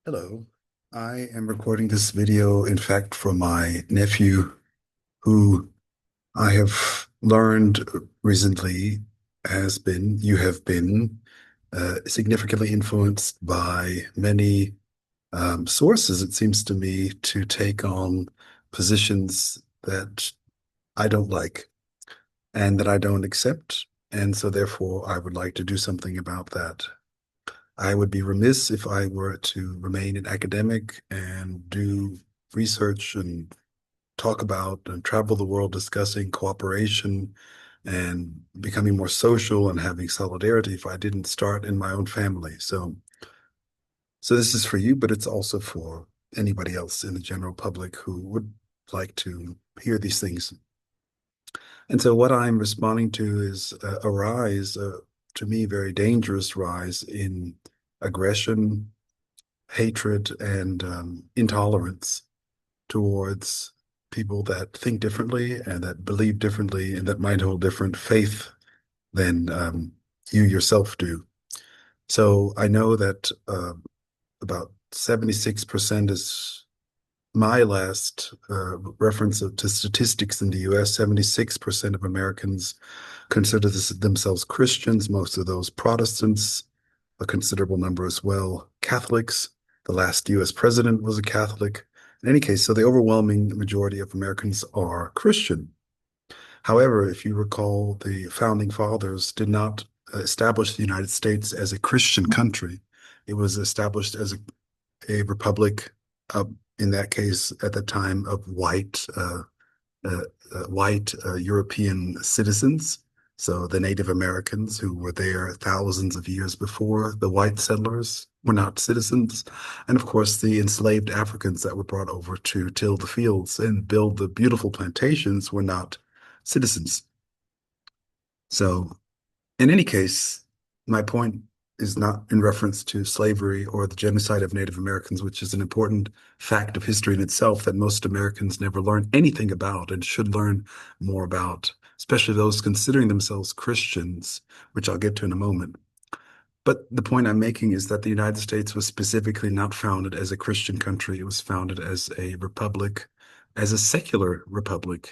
Hello. I am recording this video, in fact, for my nephew, who I have learned recently you have been significantly influenced by many sources, it seems to me, to take on positions that I don't like and that I don't accept. And so, therefore, I would like to do something about that. I would be remiss if I were to remain an academic and do research and talk about and travel the world discussing cooperation and becoming more social and having solidarity if I didn't start in my own family. So this is for you, but it's also for anybody else in the general public who would like to hear these things. And so what I'm responding to is a rise, to me, very dangerous rise in aggression, hatred, and intolerance towards people that think differently and that believe differently and that might hold different faith than you yourself do. So I know that about 76% is my last reference to statistics in the US. 76% of Americans consider themselves Christians, most of those Protestants, a considerable number as well, Catholics. The last US president was a Catholic. In any case, so the overwhelming majority of Americans are Christian. However, if you recall, the founding fathers did not establish the United States as a Christian country. It was established as a republic, uh, in that case, at the time of uh, white European citizens. So the Native Americans who were there thousands of years before the white settlers were not citizens. And of course, the enslaved Africans that were brought over to till the fields and build the beautiful plantations were not citizens. So in any case, my point is not in reference to slavery or the genocide of Native Americans, which is an important fact of history in itself that most Americans never learn anything about and should learn more about, especially those considering themselves Christians, which I'll get to in a moment. But the point I'm making is that the United States was specifically not founded as a Christian country. It was founded as a republic, as a secular republic,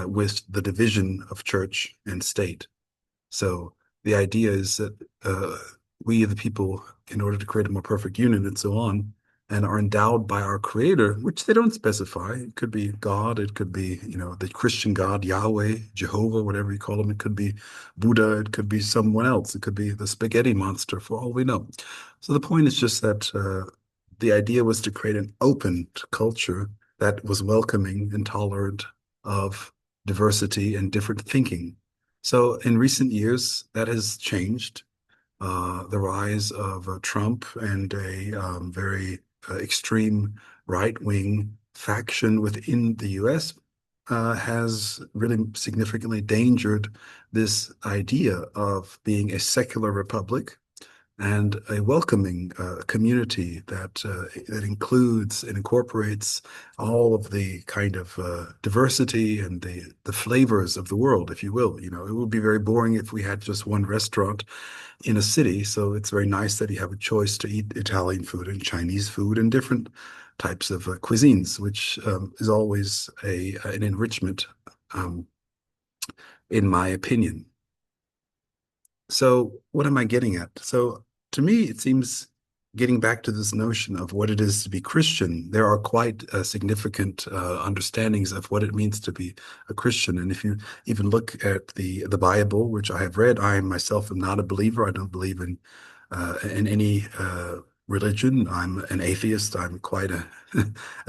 with the division of church and state. So the idea is that we, the people, in order to create a more perfect union and so on, and are endowed by our Creator, which they don't specify. It could be God, it could be, the Christian God, Yahweh, Jehovah, whatever you call him. It could be Buddha, it could be someone else. It could be the spaghetti monster, for all we know. So the point is just that the idea was to create an open culture that was welcoming and tolerant of diversity and different thinking. So in recent years, that has changed. The rise of Trump and a very extreme right-wing faction within the US has really significantly endangered this idea of being a secular republic and a welcoming community that includes and incorporates all of the kind of diversity and the flavors of the world, if you will. It would be very boring if we had just one restaurant in a city. So it's very nice that you have a choice to eat Italian food and Chinese food and different types of cuisines, which is always an enrichment, um, in my opinion. So what am I getting at? So to me, it seems getting back to this notion of what it is to be Christian, there are quite significant understandings of what it means to be a Christian. And if you even look at the Bible, which I have read, I myself am not a believer. I don't believe in any religion. I'm an atheist. I'm quite a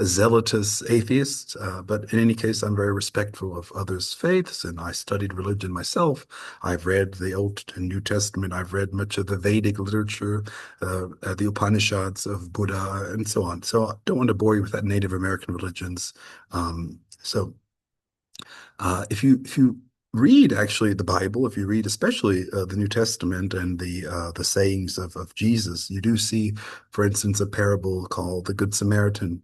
zealotous atheist. But in any case, I'm very respectful of others' faiths, and I studied religion myself. I've read the Old and New Testament. I've read much of the Vedic literature, the Upanishads of Buddha, and so on. So I don't want to bore you with that Native American religions. If you read actually the Bible, if you read especially the New Testament and the sayings of Jesus, you do see, for instance, a parable called the Good Samaritan,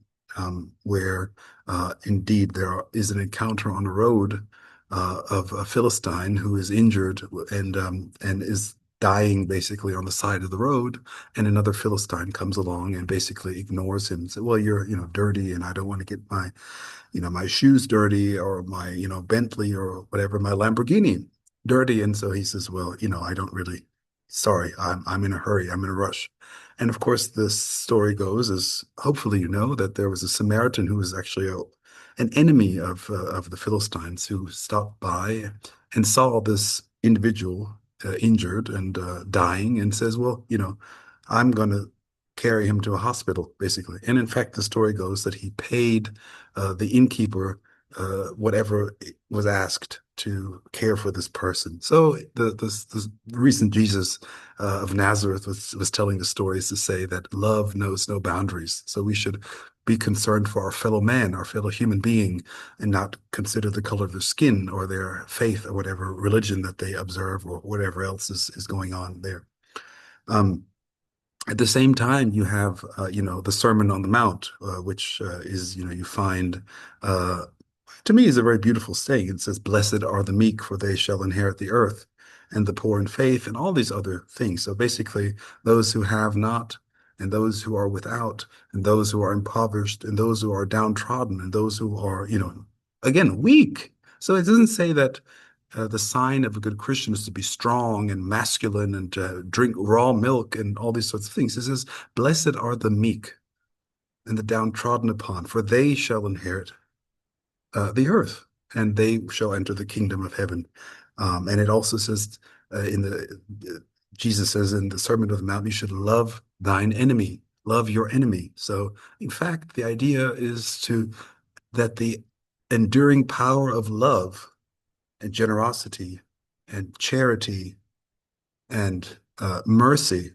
where indeed is an encounter on a road of a Philistine who is injured and is dying basically on the side of the road, and another Philistine comes along and basically ignores him and says, well, you're, dirty, and I don't want to get my shoes dirty, or my, Bentley or whatever, my Lamborghini dirty. And so he says, well, I don't really, sorry, I'm in a hurry, I'm in a rush. And of course, the story goes, as hopefully you know, that there was a Samaritan who was actually an enemy of the Philistines, who stopped by and saw this individual injured and dying, and says, well, I'm going to carry him to a hospital, basically. And in fact, the story goes that he paid the innkeeper whatever was asked to care for this person. So the recent Jesus of Nazareth was telling the stories to say that love knows no boundaries. So we should be concerned for our fellow man, our fellow human being, and not consider the color of their skin or their faith or whatever religion that they observe or whatever else is going on there. Um, at the same time, you have, the Sermon on the Mount, which is, you find, to me, is a very beautiful saying. It says, "Blessed are the meek, for they shall inherit the earth, and the poor in faith," and all these other things. So basically, those who have not, and those who are without, and those who are impoverished, and those who are downtrodden, and those who are, again, weak. So it doesn't say that the sign of a good Christian is to be strong and masculine and drink raw milk and all these sorts of things. It says, "Blessed are the meek and the downtrodden upon, for they shall inherit the earth, and they shall enter the kingdom of heaven." And it also says in the Jesus says in the Sermon on the Mount, you should love thine enemy, love your enemy. So, in fact, the idea is that the enduring power of love and generosity and charity and mercy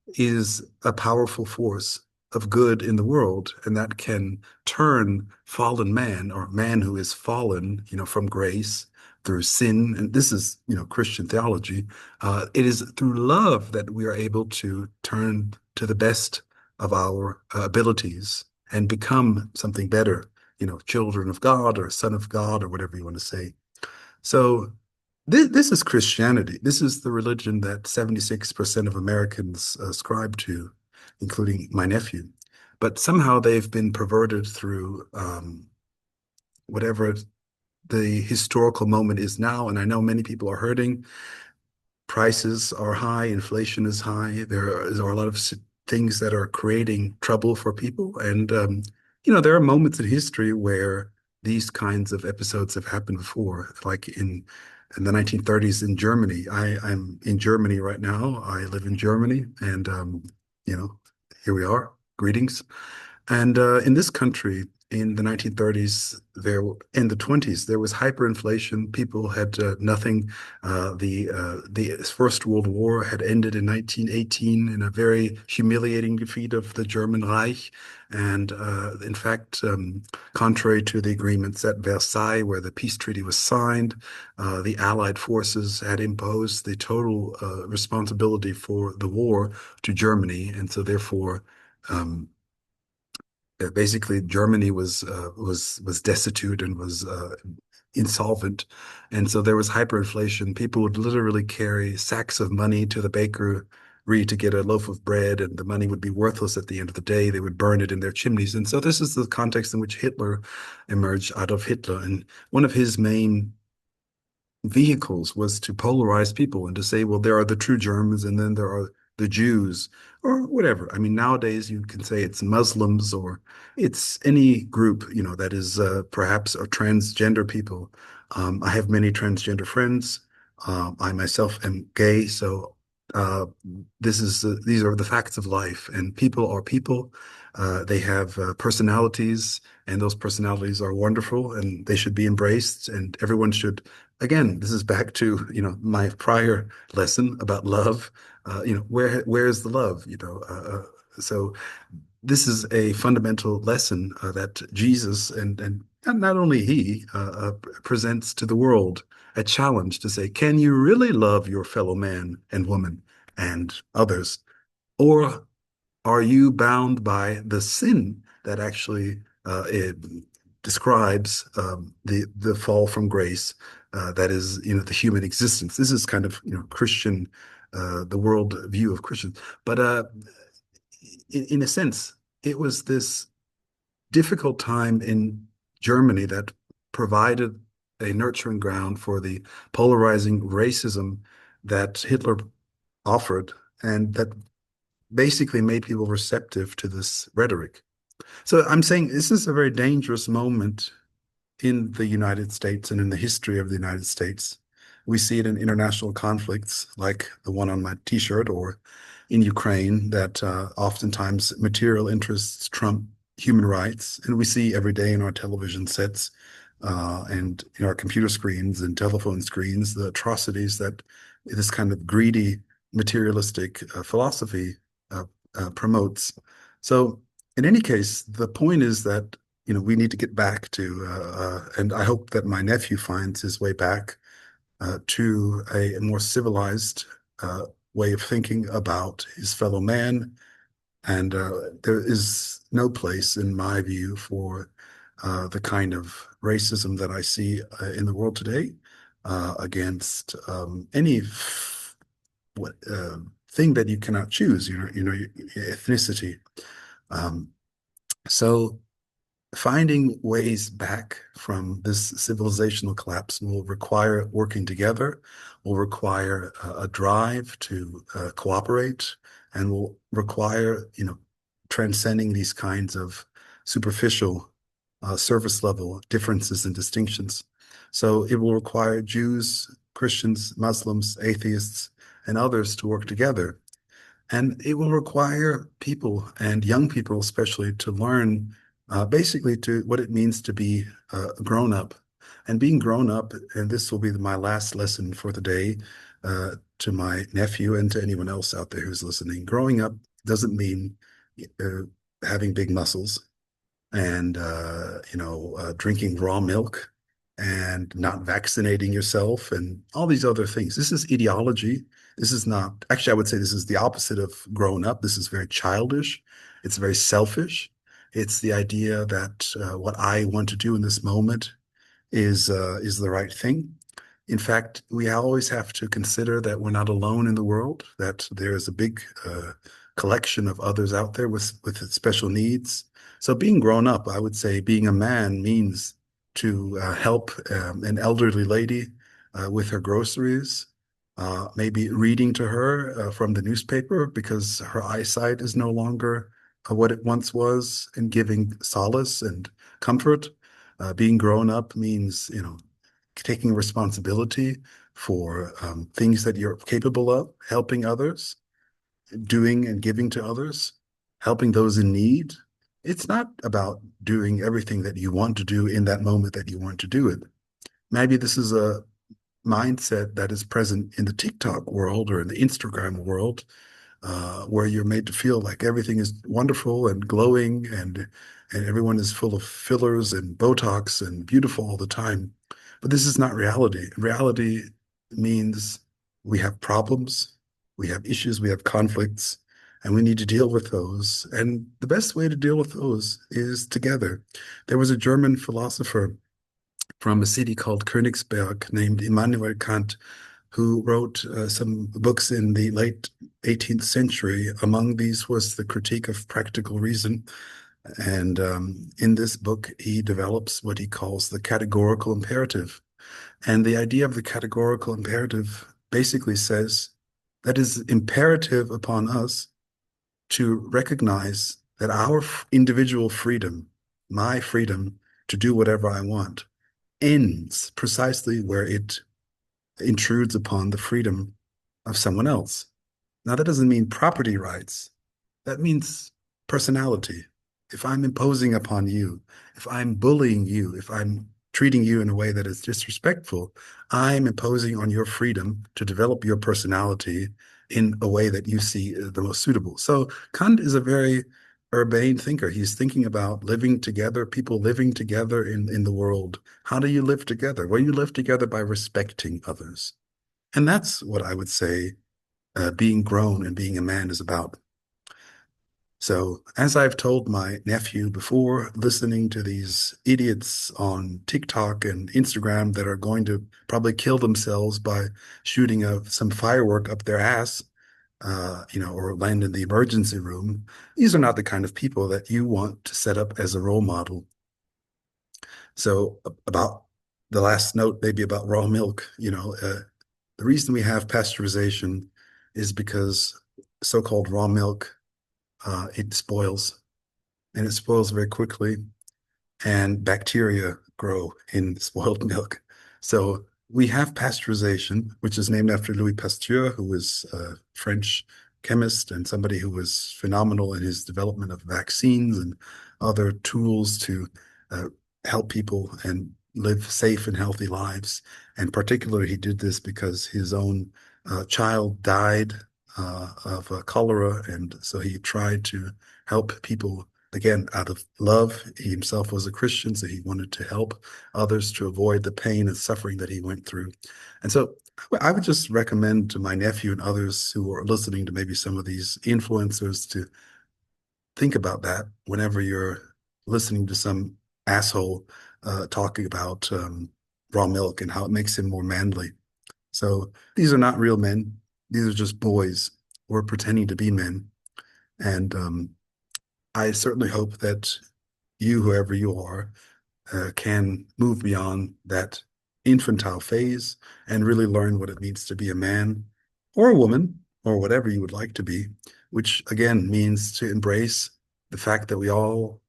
is a powerful force of good in the world, and that can turn fallen man, or man who is fallen, from grace through sin. And this is, Christian theology. It is through love that we are able to turn to the best of our abilities and become something better, children of God or son of God or whatever you want to say. So this is Christianity. This is the religion that 76% of Americans ascribe to, including my nephew. But somehow they've been perverted through whatever the historical moment is now. And I know many people are hurting. Prices are high, inflation is high. There are a lot of things that are creating trouble for people. And, there are moments in history where these kinds of episodes have happened before, like in the 1930s in Germany. I'm in Germany right now. I live in Germany, and, you know, here we are. Greetings. And in this country, in the 1930s, in the 20s, there was hyperinflation. People had nothing. The First World War had ended in 1918 in a very humiliating defeat of the German Reich. And in fact, contrary to the agreements at Versailles, where the peace treaty was signed, the Allied forces had imposed the total responsibility for the war to Germany, and so therefore. Basically, Germany was destitute and was insolvent, and so there was hyperinflation. People would literally carry sacks of money to the bakery to get a loaf of bread, and the money would be worthless at the end of the day. They would burn it in their chimneys, and so this is the context in which Hitler emerged, Adolf Hitler, and one of his main vehicles was to polarize people and to say, well, there are the true Germans and then there are the Jews or whatever. I mean, nowadays you can say it's Muslims or it's any group, that is perhaps or transgender people. I have many transgender friends. I myself am gay, so uh, these are the facts of life, and people are people. They have personalities, and those personalities are wonderful, and they should be embraced, and everyone should. Again, this is back to, my prior lesson about love. Where is the love? So this is a fundamental lesson that Jesus and not only he presents to the world a challenge to say, can you really love your fellow man and woman and others, or are you bound by the sin that actually it describes the fall from grace that is, the human existence? This is kind of, Christian the world view of Christians. But in a sense, it was this difficult time in Germany that provided a nurturing ground for the polarizing racism that Hitler offered, and that basically made people receptive to this rhetoric. So I'm saying this is a very dangerous moment in the United States and in the history of the United States. We see it in international conflicts like the one on my t-shirt, or in Ukraine, that oftentimes material interests trump human rights. And we see every day in our television sets and in our computer screens and telephone screens the atrocities that this kind of greedy, materialistic philosophy uh, promotes. So, in any case, the point is that we need to get back to, and I hope that my nephew finds his way back to a more civilized way of thinking about his fellow man. And there is no place, in my view, for the kind of racism that I see in the world today against any what, thing that you cannot choose, your ethnicity. Um, so finding ways back from this civilizational collapse will require working together, will require a drive to cooperate, and will require, transcending these kinds of superficial, surface level differences and distinctions. So it will require Jews, Christians, Muslims, atheists, and others to work together. And it will require people, and young people especially, to learn basically to what it means to be grown up. And being grown up, and this will be my last lesson for the day to my nephew and to anyone else out there who's listening. Growing up doesn't mean uh, having big muscles and drinking raw milk and not vaccinating yourself and all these other things. This is ideology. This is not, actually, I would say this is the opposite of grown up. This is very childish. It's very selfish. It's the idea that what I want to do in this moment is the right thing. In fact, we always have to consider that we're not alone in the world, that there is a big collection of others out there with special needs. So being grown up, I would say being a man means to help an elderly lady with her groceries, maybe reading to her from the newspaper because her eyesight is no longer what it once was, and giving solace and comfort. Being grown up means, taking responsibility for things that you're capable of, helping others, doing and giving to others, helping those in need. It's not about doing everything that you want to do in that moment that you want to do it. Maybe this is a mindset that is present in the TikTok world or in the Instagram world, where you're made to feel like everything is wonderful and glowing, and everyone is full of fillers and Botox and beautiful all the time. But this is not reality. Reality means we have problems, we have issues, we have conflicts, and we need to deal with those. And the best way to deal with those is together. There was a German philosopher from a city called Königsberg named Immanuel Kant, who wrote some books in the late 18th century. Among these was the Critique of Practical Reason. And in this book, he develops what he calls the categorical imperative. And the idea of the categorical imperative basically says that it is imperative upon us to recognize that our individual freedom, my freedom to do whatever I want, ends precisely where it intrudes upon the freedom of someone else. Now, that doesn't mean property rights. That means personality. If I'm imposing upon you, if I'm bullying you, if I'm treating you in a way that is disrespectful, I'm imposing on your freedom to develop your personality in a way that you see the most suitable. So Kant is a very urbane thinker. He's thinking about living together, people living together in the world. How do you live together? Well, you live together by respecting others. And that's what I would say being grown and being a man is about. So, as I've told my nephew before, listening to these idiots on TikTok and Instagram that are going to probably kill themselves by shooting some firework up their ass, or land in the emergency room, these are not the kind of people that you want to set up as a role model. So, about the last note, maybe about raw milk, the reason we have pasteurization is because so-called raw milk, it spoils and it spoils very quickly, and bacteria grow in spoiled milk. So we have pasteurization, which is named after Louis Pasteur, who was a French chemist and somebody who was phenomenal in his development of vaccines and other tools to uh, help people and live safe and healthy lives. And particularly, he did this because his own child died of cholera, and so he tried to help people again, out of love. He himself was a Christian, so he wanted to help others to avoid the pain and suffering that he went through. And so I would just recommend to my nephew and others who are listening to maybe some of these influencers to think about that whenever you're listening to some asshole talking about raw milk and how it makes him more manly. So these are not real men. These are just boys who are pretending to be men. And I certainly hope that you, whoever you are, can move beyond that infantile phase and really learn what it means to be a man or a woman or whatever you would like to be, which again means to embrace the fact that we all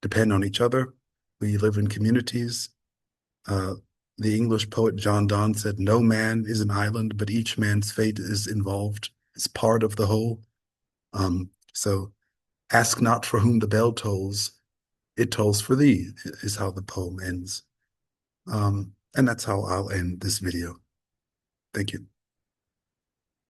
depend on each other. We live in communities. Uh, the English poet John Donne said, "No man is an island, but each man's fate is involved. It's part of the whole." So ask not for whom the bell tolls, it tolls for thee, is how the poem ends. And that's how I'll end this video. Thank you.